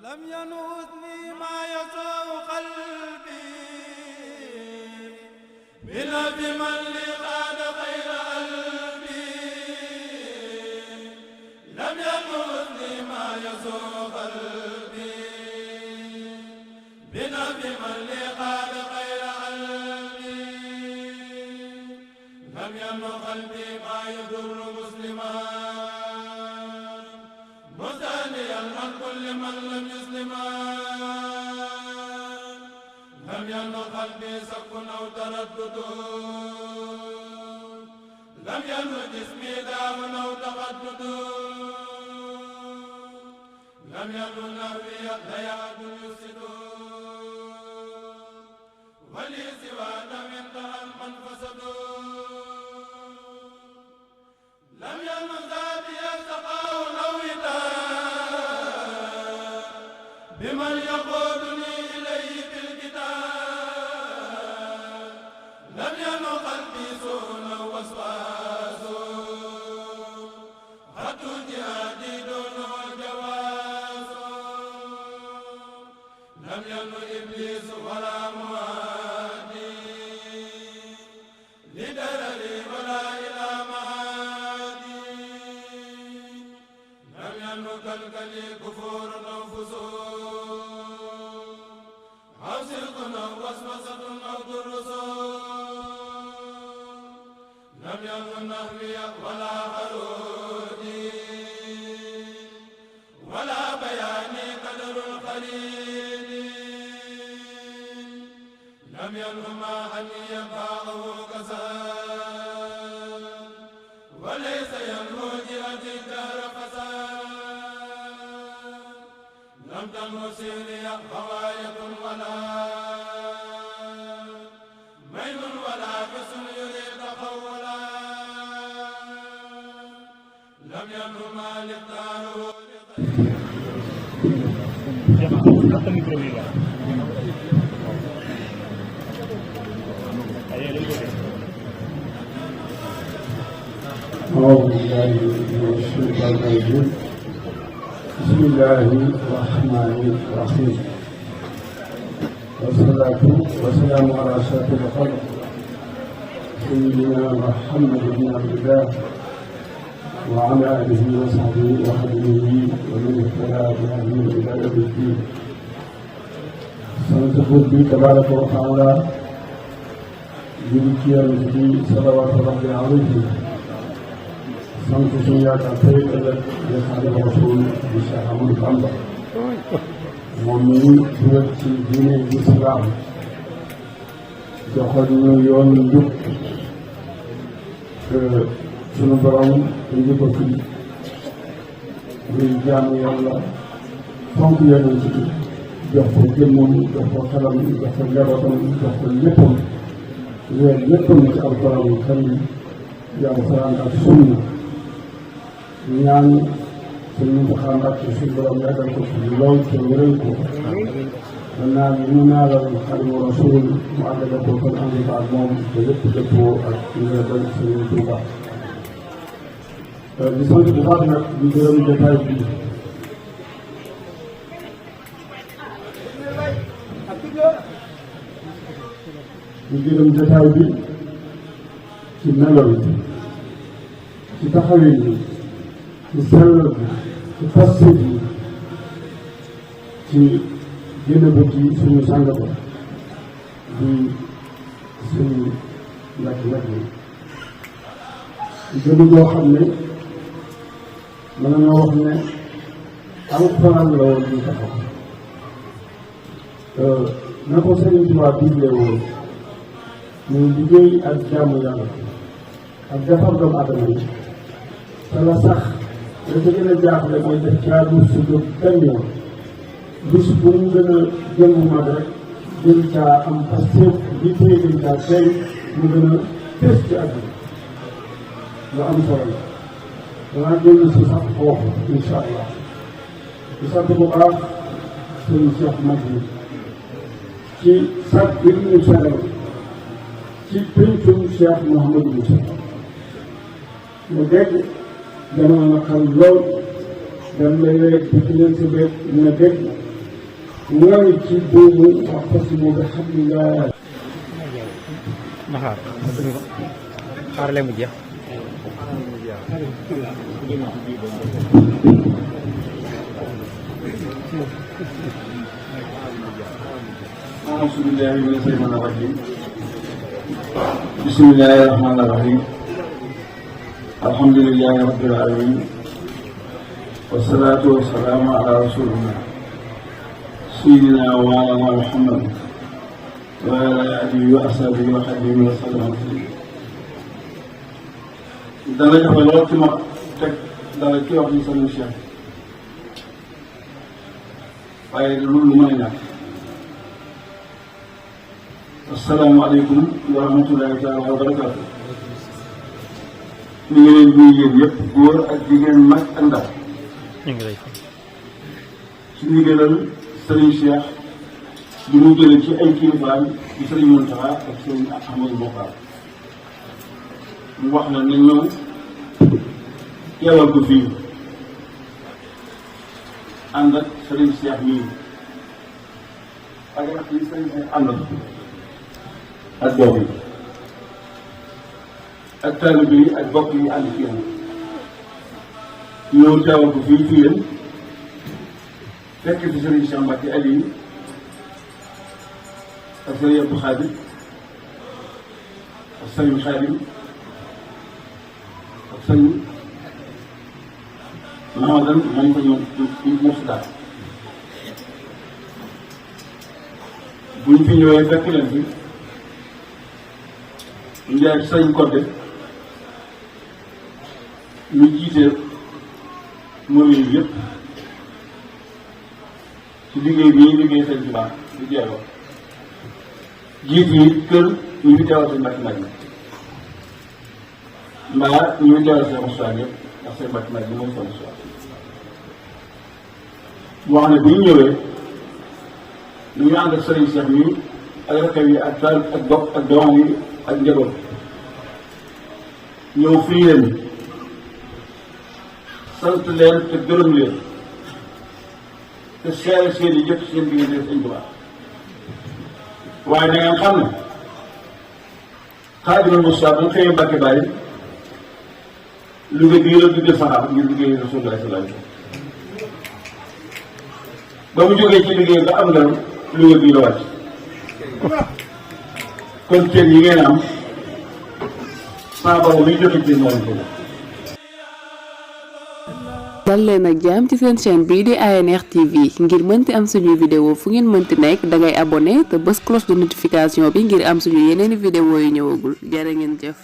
لم ينوثني ما يسوء قلبي بلب من لي قاد خير قلبي لم ينوثني ما يسوء قلبي بلب من لي قاد خير قلبي لم ينو قلبي ما يضر مسلما مستنيا عن كل من لم يسلما لم ينو قلبي سك أو تردد لم ينو جسمي داء أو تقدد لم ينو نهوي لياد يفسد ولي سوى دم انتهى المنفسد لم ينو ذاتي يلتقاه نويتا بمن يقودني إليه في الكتاب لم ينو قلبي سونا وسواس حتى جهادي دونه الجواز لم ينو إبليس ولا موادي لدرري ولا إلى معادي لم ينو كالكلي كفور أو فسوق أو سرق أو وسوسة أو درس لم ينو نهوي ولا خروجي ولا بياني قدر الخليل لم ينو ما حني يباغه كساد وليس ينو جهة الدار فساد لم تنو سيري غواية ولا ميل ولا حسن يريد خولا لم ينو ما لقداره أعوذ بالله من الشيطان الرجيم بسم الله الرحمن الرحيم والصلاة والسلام على أشرف الخلق سيدنا محمد بن عبد الله وعلى آله وصحبه وخدمه ومن اهتدى بهديه إلى يوم الدين. سنتقول به تبارك وتعالى بذكر صلوات ربي عليه sant suñu yaakaar tey ëllëg di Xaadimu Rasuul di Cheikh Ahmadou Bamba moom mi dugal ci diine lislaam joxoon ñu yoon njub suñu borom indi ko fi muy jaamu yàlla fonk yonent bi jox ko jëmmam jox ko xelam jox ko njabootam jox ko léppam weer léppam ci alquran karim di alquran ak sunna ñaan suñu Muntaxa Mbàkke suñu borom yàggal ko fi lool te wéral ko danaa ñu naalal Xaadimu Rasuul mu àggale ko kon ànd ak moom te lépp dëppoo ak ngërëmal Sëriñ Tuuba di sant bu baax nag di gërëm jotaay bi ci melo yi ci taxawin yi ci sellal bi ci pastéef yi ci génn ba ci suñu sàng ba di suñu lakk yi gën boo xam ne mën nañoo wax ne alxuraan la woon ñu taxaw na ko Sëriñ Tuubaa digle woon muy liggéey ak jaamu yàlla ak defar doomu aadama yi te la sax da ca gën a jaaxle mooy def caadu su jóg benn yoon bis bu mu gën a jëngu mag rek gën caa am pastéef li téye gën caa tey mu gën a tës ci àdduna lu am solo la danaa génn si sax foofu incha allah di sant bu baax sëñ Cheikh Madou ci sat bi ñu seral ci pencum Cheikh Mouhamadou Moussa mu dégg jamono na xam lool dem léeg-léeg di ci leen si bépp dina dégg ñooñu ci boobu wax fas nga xam ni nga ma xaar leen mu jeex أعوذ بالله من الشيطان الرجيم بسم الله الرحمن الرحيم الحمد لله رب العالمين والصلاة والسلام على رسول الله سيدنا وعلى محمد وعلى آله وأصحابه وخديمه وسلم تسليما dana jafe lool ci ma teg dara ci wax ni sama Cheikh waaye loolu lu mën a ñàkk asalaamaaleykum wa rahmatulahi taala wa barakaatu. ñu ngi leen di nuyu yéen yëpp góor ak jigéen mag ak ndaw. ñu ngi lay ci ndigalal Serigne Cheikh bi mu jëlee ci ay kilifaam ci Serigne Mountakha ak Serigne Ahmadou Mokhtar mu wax na ne ñëw teewal ko fii ànd ak Serigne Cheikh mii ak ak yi Serigne Cheikh àndal ak doom yi ak taalibe yi ak bokk yi ànd ci yéen ñëw teewal ko fii ci yéen fekk fi Serigne Cheikh Mbacké Aliou ak Serigne Abdou Khadir ak Serigne Khadim ak Serigne Mahamadan moom ko ñëw mos daal buñ fi ñëwee fekk leen fi njaay Serigne Codé ñu jiite moom yi yëpp ci liggéey bi ñuy liggéey seen xibaar di jeexoo jiitu yi kër ñu fi teewal seen mbàkk nag mbaa ñu fi teewal seen mosuwaat yëpp ndax seen mbàkk nag bi mooy seen mosuwaat wax ne bu ñu ñëwee ñu ngi ànd ak Serigne Cheikh mi ak rakkam yi ak taal ak bokk ak doomam yi ak njaboot ñëw fii leen sant leen te gërëm leen te seere seen yi jëf seen diggante Sëñ Tuubaa waaye da ngeen xam ne Xaadimal Mustafaa ba nga xëyee Mbàkke Bari lu nga bii la duggee saxaar ngir liggéey Rasulullah sallallahu alayhi wa sallam ba mu jógee ci liggéey ba am nga lu nga bii la wàcc kon cër yi ngeen am saa boobu luy joxe ci moom ko dal leen ak jàmm ci seen chaîne bii di ANR TV ngir mënti am suñuy vidéo fu ngeen mënti nekk dangay abonné te bës cloche de notification bi ngir am suñu yeneeni vidéo yu ñëwagul jërë ngeen jëf